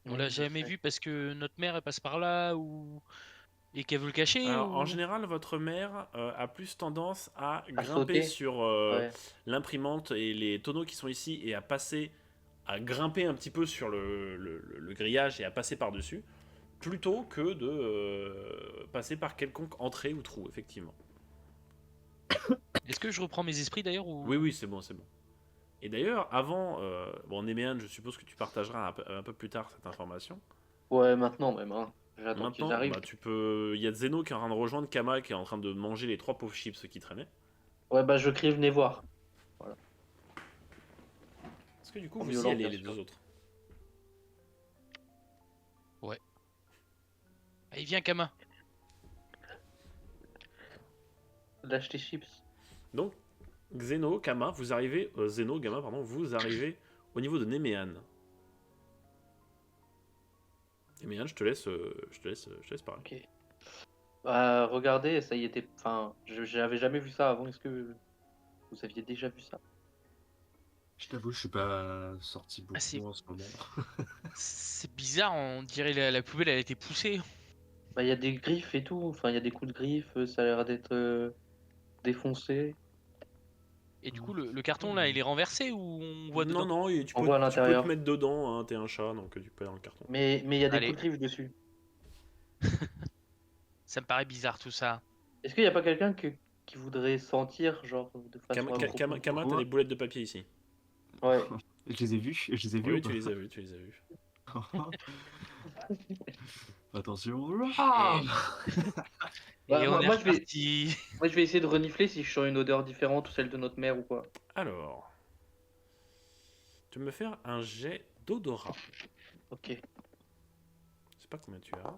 On l'a Je jamais sais. vu parce que notre mère elle passe par là ou et qu'elle veut le cacher Alors, en ou... général, votre mère a plus tendance à À grimper sauter? sur Ouais. l'imprimante et les tonneaux qui sont ici et à grimper un petit peu sur le grillage et à passer par-dessus, plutôt que de passer par quelconque entrée ou trou, effectivement. Est-ce que je reprends mes esprits d'ailleurs Oui, ou... oui, c'est bon, c'est bon. Et d'ailleurs, avant, bon, Néméane, je suppose que tu partageras un peu plus tard cette information. Ouais, maintenant même, hein. J'attends qu'ils Maintenant, arrivent. bah, tu peux. Il y a Zeno qui est en train de rejoindre Kama qui est en train de manger les 3 pauvres chips qui traînaient. Ouais, bah je crie, venez voir. Voilà. Est-ce que du coup En vous y violent, allez, bien les sûr. deux autres? Ouais. Allez, viens, Kama. Lâche tes chips. Donc, Xeno, Kama, vous arrivez. Zeno, Gamma, pardon, vous arrivez au niveau de Néméane. Néméane, je te laisse parler. Ok. Bah, regardez, ça y était. Enfin, j'avais jamais vu ça avant. Est-ce que vous aviez déjà vu ça? Je t'avoue, je suis pas sorti Ah, c'est... beaucoup en ce moment. C'est bizarre, on dirait la poubelle elle a été poussée. Bah, il y a des griffes et tout. Enfin, il y a des coups de griffes. Ça a l'air d'être défoncé. Et du coup, le carton là, il est renversé ou on voit Non, dedans? non, et On voit à tu peux te l'intérieur. mettre dedans, hein, t'es un chat, donc tu peux aller dans le carton. Mais il y a des coups Allez, de griffes dessus. ça me paraît bizarre tout ça. Est-ce qu'il n'y a pas quelqu'un qui voudrait sentir, genre, de façon approfondie? Kama, t'as des Quoi? boulettes de papier ici. Ouais. Je les ai vus? Je les ai vus ou Oui, tu pas? les as vus, tu les as vus. Attention. Et, Bah, et on est moi, reparti. moi, je vais essayer de renifler si je sens une odeur différente ou celle de notre mère ou quoi. Alors, tu vas me faire un jet d'odorat. Ok. Je sais pas combien tu as.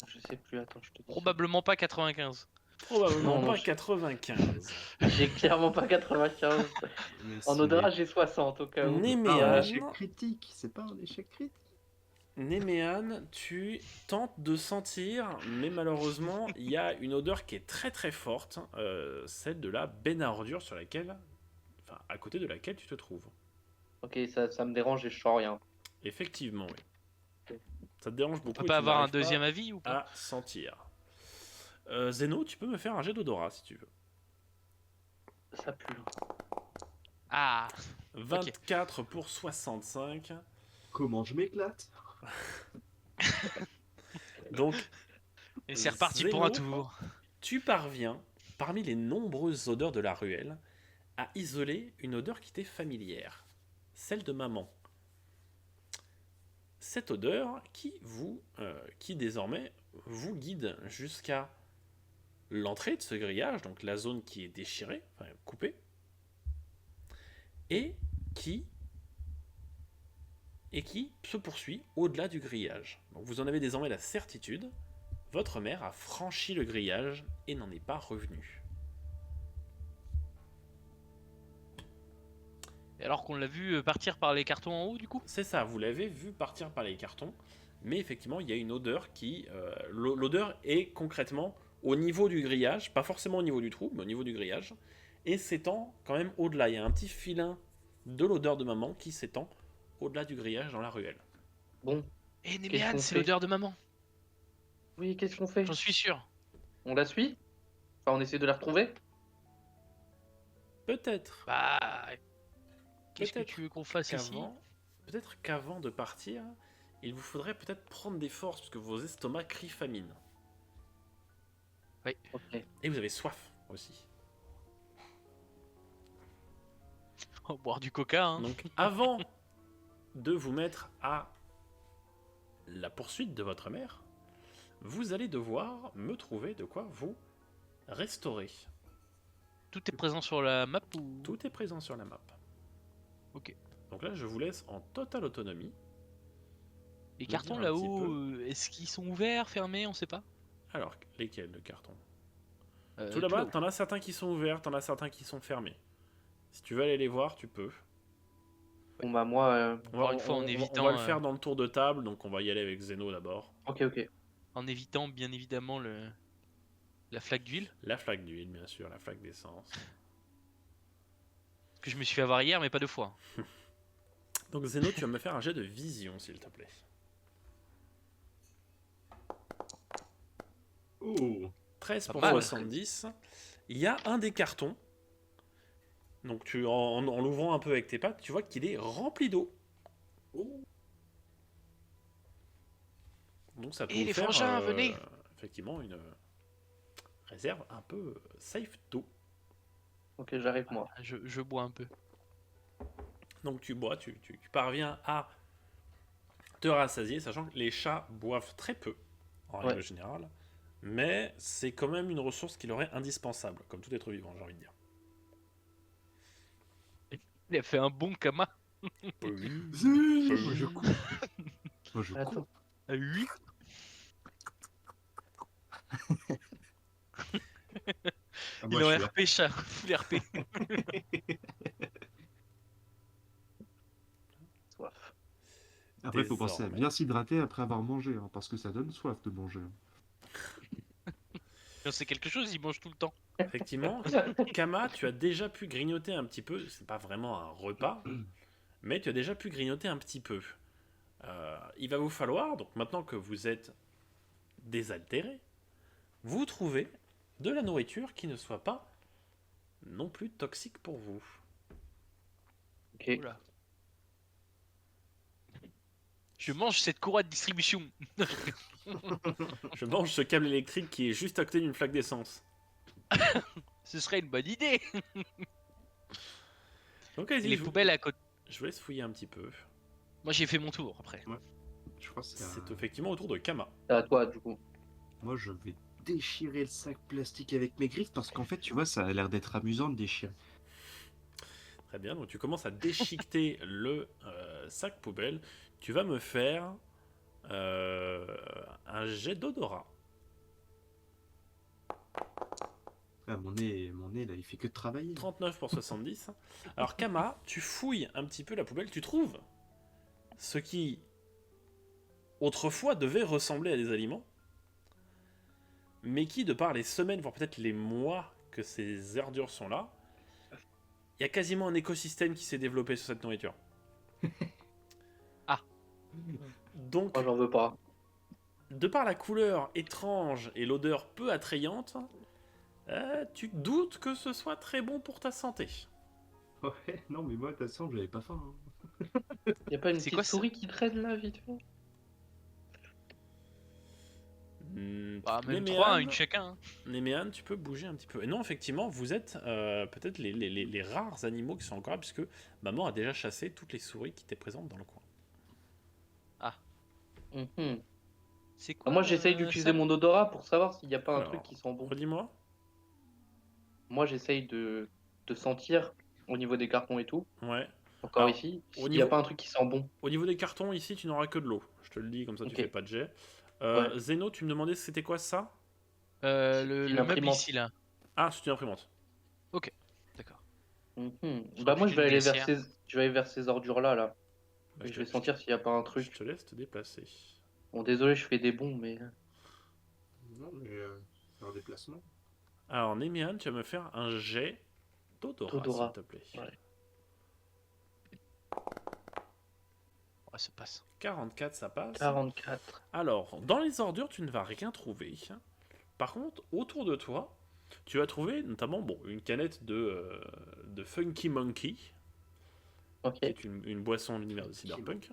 Je sais plus. Attends, je te dis. Probablement pas 95. Probablement Non, non, pas 95. j'ai clairement pas 95. Mais En odorat, j'ai 60 au cas où. c'est pas un Néméane, échec critique. C'est pas un échec critique. Néméane, tu tentes de sentir, mais malheureusement, il y a une odeur qui est très très forte, celle de la benne à ordures sur laquelle, enfin, à côté de laquelle tu te trouves. Ok, ça me dérange et je sens rien. Effectivement, oui. Ça te dérange On peut beaucoup et pas tu avoir un n'arrives deuxième pas avis ou pas? à sentir. Zeno, tu peux me faire un jet d'odorat si tu veux. Ça pue. Ah, 24 pour 65. Comment je m'éclate? Donc, et c'est reparti pour un tour. tu parviens, parmi les nombreuses odeurs de la ruelle, à isoler une odeur qui t'est familière, celle de maman. Cette odeur qui désormais vous guide jusqu'à l'entrée de ce grillage, donc la zone qui est déchirée, enfin coupée, et qui se poursuit au-delà du grillage. Donc vous en avez désormais la certitude, votre mère a franchi le grillage et n'en est pas revenue. Et alors qu'on l'a vu partir par les cartons en haut du coup? C'est ça, vous l'avez vu partir par les cartons, mais effectivement il y a une odeur qui... l'odeur est concrètement au niveau du grillage, pas forcément au niveau du trou, mais au niveau du grillage, et s'étend quand même au-delà. Il y a un petit filin de l'odeur de maman qui s'étend au-delà du grillage dans la ruelle. Bon, Eh qu'est-ce Néméane, qu'on c'est fait? l'odeur de maman. Oui, qu'est-ce qu'on fait? J'en suis sûr. On la suit? Enfin, on essaie de la retrouver? Peut-être, Bah, qu'est-ce que peut-être tu veux qu'on fasse ici? peut-être qu'avant de partir, il vous faudrait peut-être prendre des forces parce que vos estomacs crient famine. Oui. Ok. Et vous avez soif aussi. Oh, boire du coca, hein. Donc avant de vous mettre à la poursuite de votre mère, vous allez devoir me trouver de quoi vous restaurer. Tout est présent sur la map ou... Tout est présent sur la map. Ok. Donc là, je vous laisse en totale autonomie. Les Me cartons dire un petit là-haut, peu. est-ce qu'ils sont ouverts, fermés, on sait pas? Alors, lesquels de cartons? Tout Tout là-bas, là-haut. t'en as certains qui sont ouverts, t'en as certains qui sont fermés. Si tu veux aller les voir, tu peux. Bon, bah, moi. Encore une fois, en on évitant, va le faire dans le tour de table, donc on va y aller avec Zeno d'abord. Ok, ok. en évitant bien évidemment la flaque d'huile. La flaque d'huile, bien sûr, la flaque d'essence. Que je me suis fait avoir hier, mais pas deux fois. Donc Zeno, tu vas me faire un jet de vision, s'il te plaît. Oh. 13 Pas pour mal. 70. Il y a un des cartons. Donc en l'ouvrant un peu avec tes pattes, tu vois qu'il est rempli d'eau. Oh. Donc ça peut Et vous les faire frangins, venez. effectivement une réserve un peu safe d'eau. Ok, j'arrive moi. Je bois un peu. Donc tu bois, tu parviens à te rassasier, sachant que les chats boivent très peu, en règle Ouais. générale. Mais c'est quand même une ressource qui leur est indispensable, comme tout être vivant, j'ai envie de dire. Il a fait un bon Kama. Moi je cours. Moi je Attends. cours. Ah oui. Ah, Il moi, est en je suis RP, chat. Full RP. Soif. Après, il faut penser à Désormais. bien s'hydrater après avoir mangé, hein, parce que ça donne soif de manger. Quand c'est quelque chose, il mange tout le temps. Effectivement, Kama, tu as déjà pu grignoter un petit peu. C'est pas vraiment un repas, mais tu as déjà pu grignoter un petit peu. Il va vous falloir, donc maintenant que vous êtes désaltéré, vous trouvez de la nourriture qui ne soit pas non plus toxique pour vous. Ok. Oula. Je mange cette courroie de distribution. Je mange ce câble électrique qui est juste à côté d'une flaque d'essence. Ce serait une bonne idée. Donc Et allez-y, les poubelles à côté. je vous laisse fouiller un petit peu. Moi j'ai fait mon tour après. Je crois que C'est effectivement au tour de Kama. C'est à toi, du coup. Moi, je vais déchirer le sac plastique avec mes griffes, parce qu'en fait, tu vois, ça a l'air d'être amusant de déchirer. Très bien, donc tu commences à déchiqueter le sac poubelle. Tu vas me faire un jet d'odorat. Ah, mon nez, là, il fait que de travailler. 39 pour 70. Alors Kama, tu fouilles un petit peu la poubelle, tu trouves ce qui autrefois devait ressembler à des aliments, mais qui, de par les semaines, voire peut-être les mois que ces ordures sont là, il y a quasiment un écosystème qui s'est développé sur cette nourriture. Ah. Donc, Moi, j'en veux pas. de par la couleur étrange et l'odeur peu attrayante, tu doutes que ce soit très bon pour ta santé. Ouais, non, mais moi, de toute façon, j'avais pas faim. Hein. Y a pas une C'est petite quoi ça souris qui traîne là, vite fait? Bah, même Néméane, 3, une chacun. Hein. Néméane, tu peux bouger un petit peu. Et non, effectivement, vous êtes peut-être les rares animaux qui sont encore là, puisque maman a déjà chassé toutes les souris qui étaient présentes dans le coin. Mhm. C'est quoi Moi, j'essaye d'utiliser ça mon odorat pour savoir s'il n'y a pas un Alors, truc qui sent bon. Redis-moi. Moi, j'essaye de sentir au niveau des cartons et tout. Ouais. Encore Alors, ici. au S'il n'y niveau- a pas un truc qui sent bon. Au niveau des cartons, ici, tu n'auras que de l'eau. Je te le dis, comme ça, tu Ok. fais pas de jet. Ouais. Zeno, tu me demandais c'était quoi ça? Le Une meuble imprimante. ici là. Ah, c'est une imprimante. D'accord. Mhm. Je Bah, crois moi, que je vais aller j'ai une vers je vais aller vers ces ordures-là, là. Bah, Et je vais sentir s'il n'y a pas un je truc. te laisse te déplacer. Bon, désolé, je fais des bons, mais. Non, mais c'est un déplacement. Alors, Néméane, tu vas me faire un jet d'odorat, D'odorat. s'il te plaît. Ouais. Ouais, ça passe. 44, ça passe. 44. Alors, dans les ordures, tu ne vas rien trouver. Par contre, autour de toi, tu vas trouver notamment une canette de Funky Monkey, Ok. qui est une boisson de l'univers de Cyberpunk.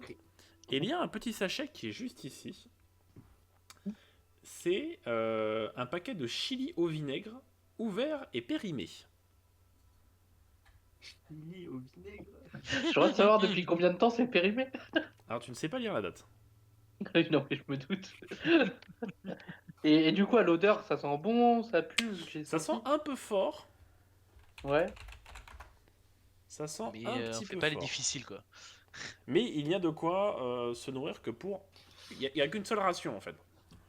Et il y a un petit sachet qui est juste ici. C'est un paquet de chili au vinaigre, ouvert et périmé. Chili au vinaigre. J'aimerais savoir depuis combien de temps c'est périmé. Alors, tu ne sais pas lire la date. Non, mais je me doute. Et du coup, à l'odeur, ça sent bon, ça pue. Ça sent un peu fort. Ouais. Ça sent Mais un on petit fait peu pas les fort. difficiles quoi. Mais il n'y a de quoi se nourrir que pour... Il n'y a qu'une seule ration, en fait.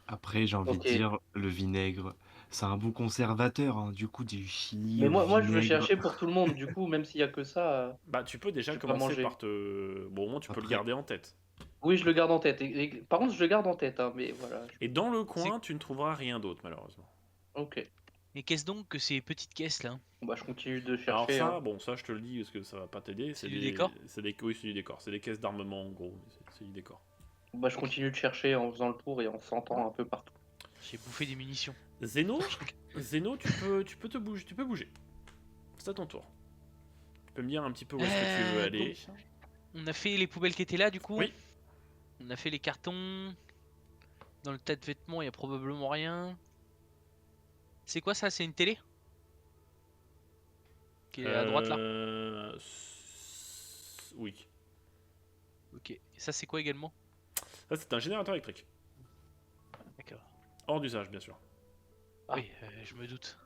Après, j'ai envie Ok. de dire, le vinaigre, c'est un bon conservateur. Hein. Du coup, du chili Mais au moi, je veux vinaigre. chercher pour tout le monde. Du coup, même s'il y a que ça. Bah, tu peux déjà Je vais pas commencer manger. par te... Bon, au moins, tu peux le Après. garder en tête. Oui, je le garde en tête. Par contre, je le garde en tête, hein, mais voilà. Et dans le coin, tu ne trouveras rien d'autre, malheureusement. Ok. Et qu'est-ce donc que ces petites caisses là? Bah, je continue de Alors chercher. ça, hein. bon, ça, je te le dis parce que ça va pas t'aider. C'est du décor Oui, c'est du décor. C'est des caisses d'armement, en gros. C'est du décor. Bah, je continue de chercher en faisant le tour et en sentant un peu partout. J'ai bouffé des munitions. Zeno, tu peux tu peux bouger. C'est à ton tour. Tu peux me dire un petit peu où est-ce que tu veux aller. On a fait les poubelles qui étaient là du coup. Oui. On a fait les cartons. Dans le tas de vêtements, il y a probablement rien. C'est quoi ça? C'est une télé? Qui est à droite là. Oui. Ok. Et ça c'est quoi également? Ça, c'est un générateur électrique. D'accord. Hors d'usage, bien sûr. Ah. Oui, je me doute.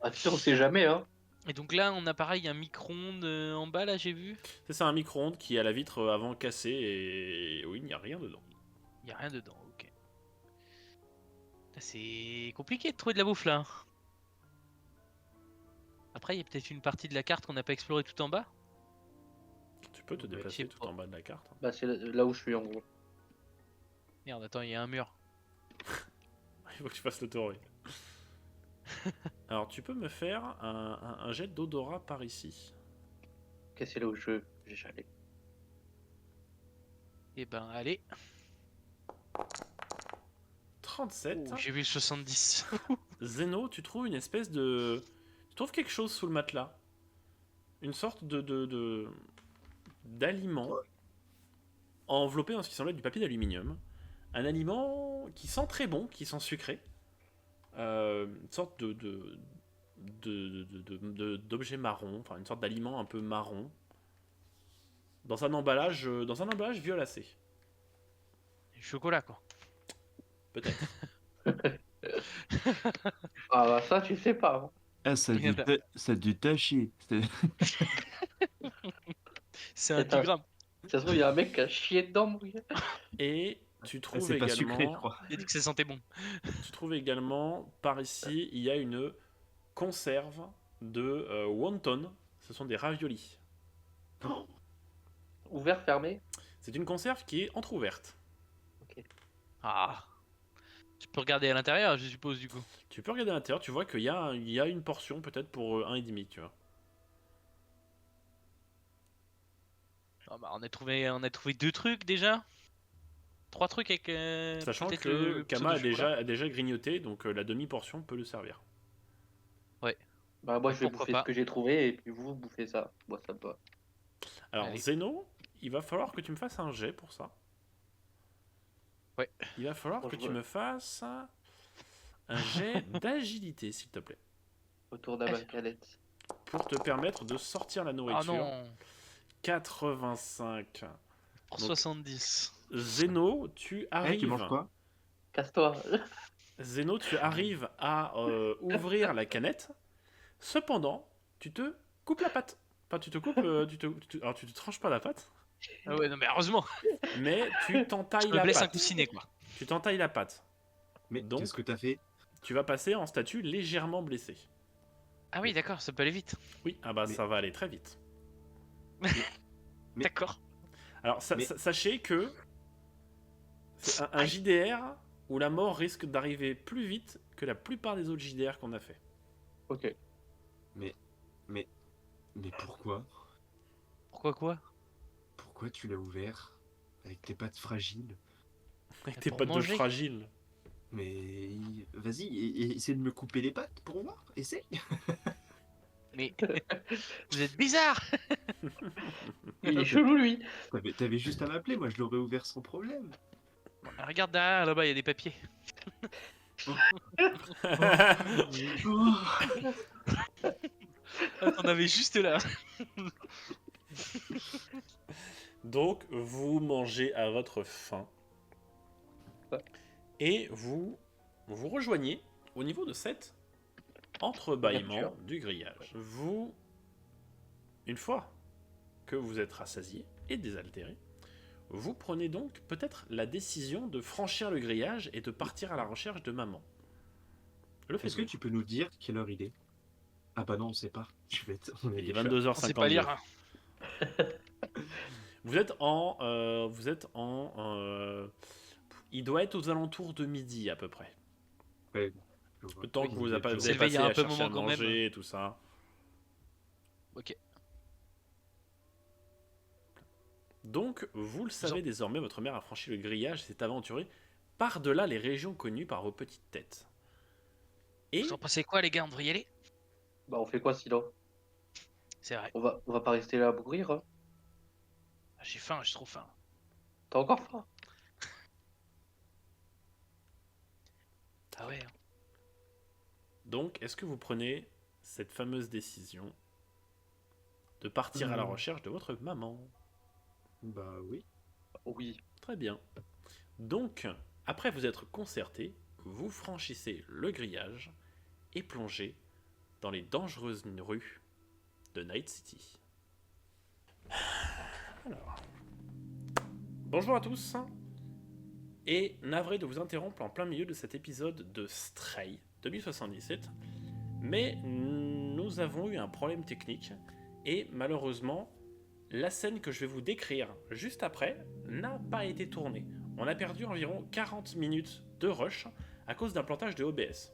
Ah, tu sais, on sait jamais, hein. Et donc là, on a pareil un micro-ondes en bas là, j'ai vu. C'est ça, un micro-ondes qui a la vitre avant cassée et oui, il n'y a rien dedans. Il y a rien dedans, ok. C'est compliqué de trouver de la bouffe là. Après, il y a peut-être une partie de la carte qu'on n'a pas explorée tout en bas. Tu peux te je déplacer sais tout pas. en bas de la carte. Bah, c'est là où je suis en gros. Merde, attends, il y a un mur. Il faut que tu fasses le tour, oui. Alors, tu peux me faire un jet d'odorat par ici. Ok, c'est là où j'ai jalé. Et ben, allez. 37. Oh, j'ai vu 70. Zeno, tu trouves une espèce de... Tu trouves quelque chose sous le matelas. Une sorte d'aliment enveloppé dans ce qui semble être du papier d'aluminium. Un aliment qui sent très bon, qui sent sucré. Une sorte d'objet marron, enfin une sorte d'aliment un peu marron. Dans un emballage violacé. Du chocolat quoi. Peut-être. Ah bah ça, tu sais pas, hein. Ah, ça a dû tâcher. C'est un Attends. 10 grammes. Ça se trouve, il y a un mec qui a chié dedans, mon gars. Et tu Ah, trouves c'est pas sucré, je également... crois. Il a dit que ça sentait bon. Tu trouves également, par ici, il y a une conserve de wonton. Ce sont des raviolis. Ouvert, fermé. C'est une conserve qui est entrouverte. Ah. Tu peux regarder à l'intérieur, je suppose, du coup. Tu peux regarder à l'intérieur, tu vois qu'il y a une portion peut-être pour 1,5, tu vois. Ah bah, on a trouvé 2 trucs déjà. 3 trucs avec. Sachant peut-être que le Kama pseudo chocolat. a déjà grignoté, donc la demi-portion peut le servir. Bah moi, je vais Pourquoi bouffer pas. ce que j'ai trouvé et puis vous bouffez ça. Moi, ça me va. Alors, Allez. Zeno, il va falloir que tu me fasses un jet pour ça. Ouais. Il va falloir que tu me fasses un jet d'agilité, s'il te plaît. Autour d'Abalcalette. Pour te permettre de sortir la Ah nourriture. non. 85. Pour Donc, 70. Zeno, tu Eh, arrives. tu manges quoi? Casse-toi. Zeno, tu arrives à ouvrir la canette. Cependant, tu te coupes la patte. Enfin, tu te coupes. Alors, tu te tranches pas la patte, Ah ouais, non, mais heureusement. mais tu t'entailles Je me la blesse un patte. coussinet, quoi. Tu t'entailles la patte. Mais Donc- qu'est-ce que t'as fait? Tu vas passer en statut légèrement blessé. Ah oui, d'accord, ça peut aller vite. Oui, ah bah Mais- ça va aller très vite. Mais- D'accord. Alors, Mais- sachez que c'est un JDR où la mort risque d'arriver plus vite que la plupart des autres JDR qu'on a fait. Ok. Mais pourquoi? Pourquoi quoi? Pourquoi tu l'as ouvert? Avec tes pattes fragiles? Avec tes pour pattes de manger. fragile. Mais vas-y, essaie de me couper les pattes pour voir. Essaye. Mais vous êtes bizarre. Il est chelou, lui. T'avais juste à m'appeler, moi je l'aurais ouvert sans problème. Regarde derrière, là-bas, il y a des papiers. Ah, t'en avais juste là. Donc, vous mangez à votre faim. Et vous rejoignez au niveau de cet entrebâillement Ouverture. du grillage. Vous, une fois que vous êtes rassasié et désaltéré, vous prenez donc peut-être la décision de franchir le grillage et de partir à la recherche de maman. Le Est-ce que faites-vous? tu peux nous dire quelle heure il est? Ah bah non, on sait pas. On est Il est des chats. 22h52. On sait pas lire. Hein. Vous êtes en... il doit être aux alentours de midi à peu près. Ouais, je vois. Le temps Oui, que vous il est avez jour. C'est levé il y passé a un à peu chercher à moment quand même. manger et tout ça. Ok. Donc, vous le savez désormais, votre mère a franchi le grillage, s'est aventurée par-delà les régions connues par vos petites têtes. Et Vous en pensez quoi, les gars? On devrait y aller? Bah, on fait quoi sinon? C'est vrai. On va pas rester là à mourir, hein. J'ai faim, j'ai trop faim. T'as encore faim? Ah ouais. Hein. donc, est-ce que vous prenez cette fameuse décision de partir à la recherche de votre maman? Bah oui. Oui. Très bien. Donc, après vous être concerté, vous franchissez le grillage et plongez dans les dangereuses rues de Night City. Alors, bonjour à tous, et navré de vous interrompre en plein milieu de cet épisode de Stray 2077, mais nous avons eu un problème technique, et malheureusement, la scène que je vais vous décrire juste après n'a pas été tournée. On a perdu environ 40 minutes de rush à cause d'un plantage de OBS.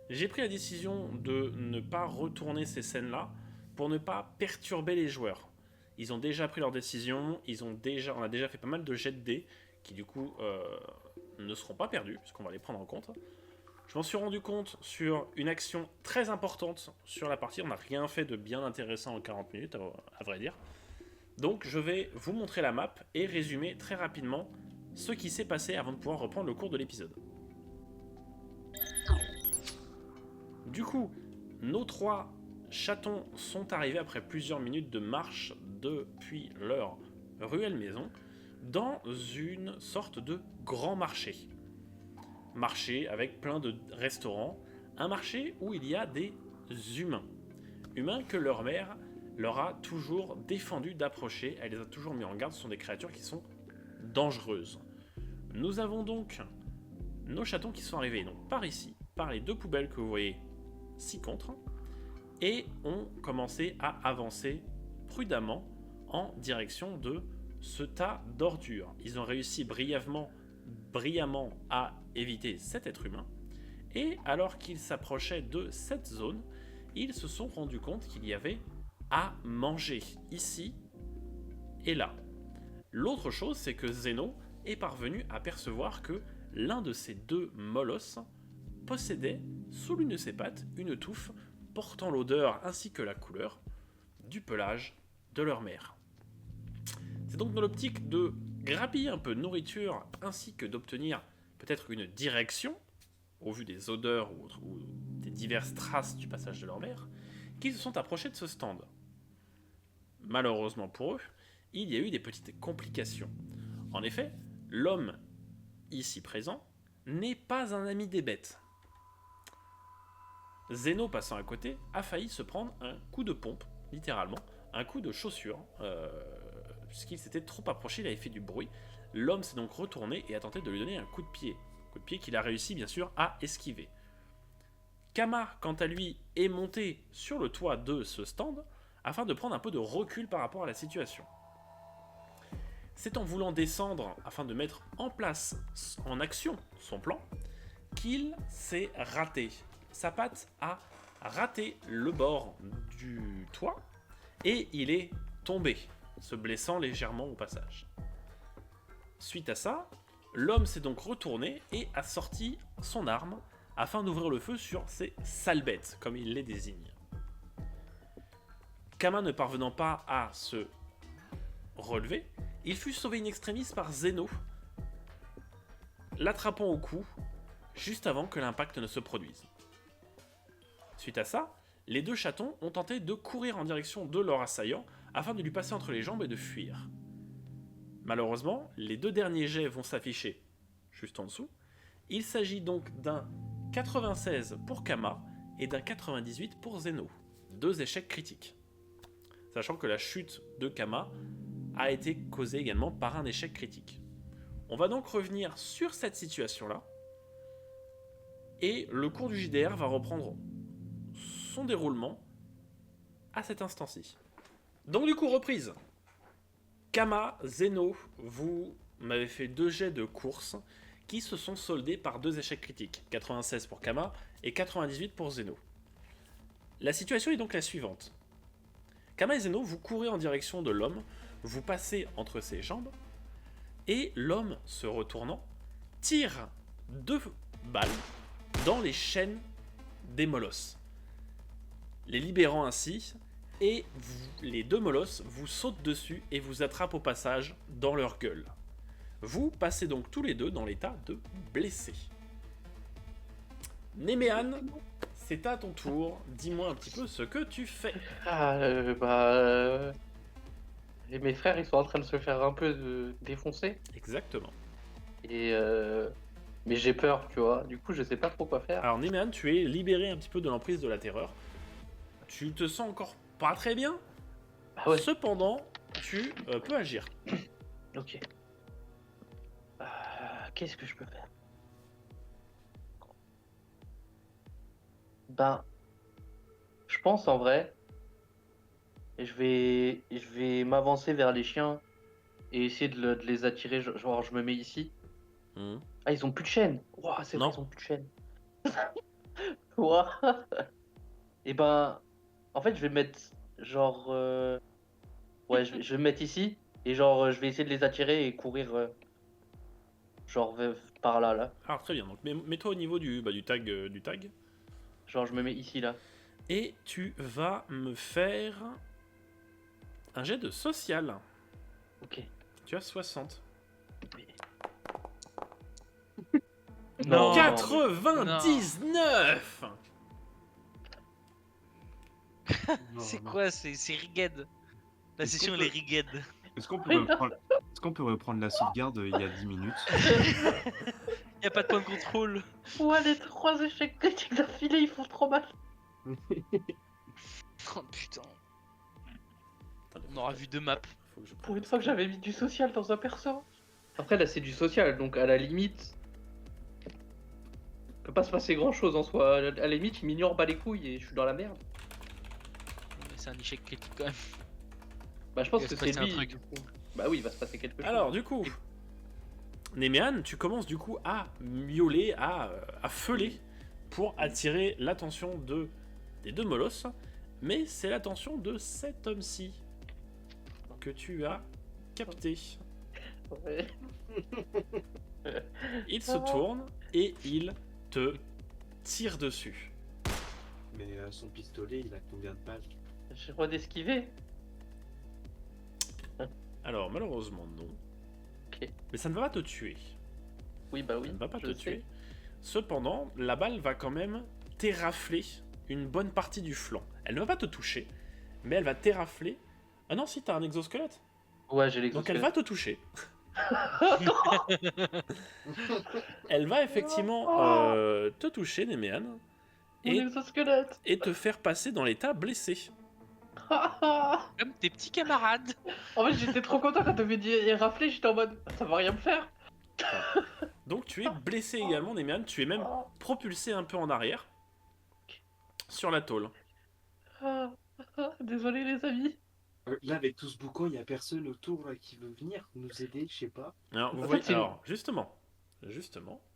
J'ai pris la décision de ne pas retourner ces scènes-là pour ne pas perturber les joueurs. Ils ont déjà pris leur décision, on a déjà fait pas mal de jets de dés qui du coup ne seront pas perdus, puisqu'on va les prendre en compte. Je m'en suis rendu compte sur une action très importante sur la partie. On n'a rien fait de bien intéressant en 40 minutes, à vrai dire. Donc je vais vous montrer la map et résumer très rapidement ce qui s'est passé avant de pouvoir reprendre le cours de l'épisode. Du coup, nos 3 chatons sont arrivés après plusieurs minutes de marche depuis leur ruelle maison dans une sorte de grand marché. Marché avec plein de restaurants, un marché où il y a des humains. Humains que leur mère leur a toujours défendu d'approcher, elle les a toujours mis en garde, ce sont des créatures qui sont dangereuses. Nous avons donc nos chatons qui sont arrivés donc par ici, par les 2 poubelles que vous voyez ci-contre, et ont commencé à avancer prudemment en direction de ce tas d'ordures. Ils ont réussi brillamment à éviter cet être humain, et alors qu'ils s'approchaient de cette zone, ils se sont rendus compte qu'il y avait à manger ici et là. L'autre chose, c'est que Zeno est parvenu à percevoir que l'un de ces 2 molosses possédait sous l'une de ses pattes une touffe portant l'odeur ainsi que la couleur du pelage de leur mère. C'est donc dans l'optique de grappiller un peu de nourriture ainsi que d'obtenir peut-être une direction au vu des odeurs ou des diverses traces du passage de leur mère qu'ils se sont approchés de ce stand. Malheureusement pour eux, il y a eu des petites complications. En effet, l'homme ici présent n'est pas un ami des bêtes. Zeno, passant à côté, a failli se prendre un coup de pompe, littéralement, un coup de chaussure, puisqu'il s'était trop approché, il avait fait du bruit. L'homme s'est donc retourné et a tenté de lui donner un coup de pied qu'il a réussi bien sûr à esquiver. Kama, quant à lui, est monté sur le toit de ce stand afin de prendre un peu de recul par rapport à la situation. C'est en voulant descendre afin de mettre en place, en action, son plan, qu'il s'est raté. Sa patte a raté le bord du toit et il est tombé, se blessant légèrement au passage. Suite à ça, l'homme s'est donc retourné et a sorti son arme afin d'ouvrir le feu sur ces sales bêtes, comme il les désigne. Kama ne parvenant pas à se relever, il fut sauvé in extremis par Zeno, l'attrapant au cou juste avant que l'impact ne se produise. Suite à ça, les 2 chatons ont tenté de courir en direction de leur assaillant afin de lui passer entre les jambes et de fuir. Malheureusement, les 2 derniers jets vont s'afficher juste en dessous. Il s'agit donc d'un 96 pour Kama et d'un 98 pour Zeno. 2 échecs critiques. Sachant que la chute de Kama a été causée également par un échec critique. On va donc revenir sur cette situation-là. Et le cours du JDR va reprendre son déroulement à cet instant-ci. Donc du coup, reprise. Kama, Zeno, vous m'avez fait 2 jets de course qui se sont soldés par 2 échecs critiques. 96 pour Kama et 98 pour Zeno. La situation est donc la suivante. Kama et Zeno, vous courez en direction de l'homme, vous passez entre ses jambes, et l'homme, se retournant, tire 2 balles dans les chaînes des molosses, les libérant ainsi, et les 2 molosses vous sautent dessus et vous attrapent au passage dans leur gueule. Vous passez donc tous les deux dans l'état de blessés. Néméane, c'est à ton tour. Dis-moi un petit peu ce que tu fais. Et mes frères, ils sont en train de se faire un peu défoncer. Exactement. Et mais j'ai peur, tu vois. Du coup, je sais pas trop quoi faire. Alors Néméane, tu es libéré un petit peu de l'emprise de la terreur. Tu te sens encore pas très bien. Ah ouais. Cependant, tu peux agir. Ok. Qu'est-ce que je peux faire? Ben, je pense en vrai, je vais m'avancer vers les chiens et essayer de les attirer. Genre, je me mets ici. Mhm. Ah, ils ont plus de chaîne. Ouah, c'est Non. vrai, ils ont plus de chaîne. Ouah. Et ben, en fait, je vais mettre genre, ouais, je vais me mettre ici et genre, je vais essayer de les attirer et courir, genre par là, là. Alors très bien, donc mets-toi au niveau du tag. Genre, je me mets ici, là. Et tu vas me faire un jet de social. Ok. Tu as 60. Non. 99. C'est quoi? C'est Rigged. La Est-ce session qu'on elle est peut- Rigged. Est-ce qu'on peut reprendre la sauvegarde il y a 10 minutes? Y a pas de point de contrôle. Ouais, les 3 échecs critiques d'affilée, ils font trop mal. Oh putain. On aura vu 2 maps. Faut que je Pour une fois que j'avais mis du social dans un perso. Après, là, c'est du social, donc à la limite. Peut pas se passer grand chose en soi. À la limite, il m'ignore bas les couilles et je suis dans la merde. Mais c'est un échec critique quand même. Bah, je pense Il va que se c'est passer un lui. truc. Du coup. Bah oui, il va se passer quelque chose. Alors du coup, Néméane, tu commences du coup à miauler, à feuler pour attirer l'attention des 2 molosses, mais c'est l'attention de cet homme-ci que tu as capté. Ouais. Il se tourne et il te tire dessus. Mais son pistolet, il a combien de balles? J'ai le droit d'esquiver. Alors malheureusement non. Ok. Mais ça ne va pas te tuer. Oui, bah oui. Ça ne va pas je te sais. tuer. Cependant, la balle va quand même t'érafler une bonne partie du flanc. Elle ne va pas te toucher, mais elle va t'érafler. Ah non, si, t'as un exosquelette. Ouais, j'ai Donc elle l'exosquelette. va te toucher. Elle va effectivement te toucher, Néméane, Mon et, exosquelette. et te faire passer dans l'état blessé. Comme tes petits camarades. En fait, j'étais trop content quand t'avais dit rafler, j'étais en mode ça va rien me faire. Donc tu es blessé également, Néméane. Tu es même propulsé un peu en arrière sur la tôle. Désolé, les amis. Là, avec tout ce boucan, il y a personne autour là, qui veut venir nous aider, je sais pas. Alors, vous En voyez, fait, c'est une- alors justement,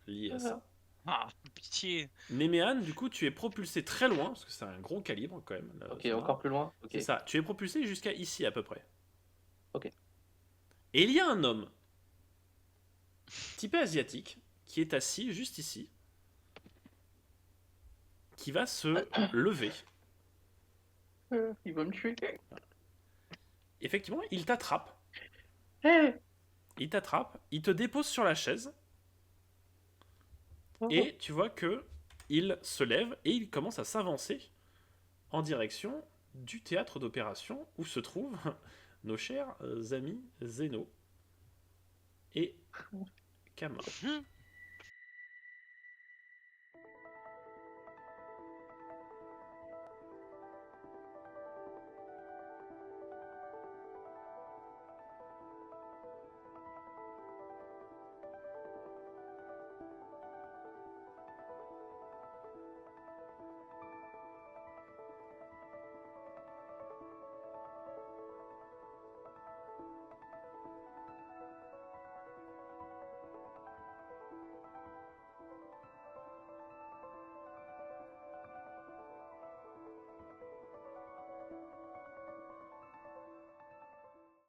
lié à ça. Ah, pitié. Néméane, du coup, tu es propulsé très loin, parce que c'est un gros calibre quand même. Ok, ça va. encore plus loin. Ok. C'est ça, tu es propulsé jusqu'à ici à peu près. Ok. Et il y a un homme, typé asiatique, qui est assis juste ici, qui va se lever. Il va me tuer. Effectivement, il t'attrape. Hé Il t'attrape, il te dépose sur la chaise, et tu vois que il se lève et il commence à s'avancer en direction du théâtre d'opération où se trouvent nos chers amis Zeno et Kama.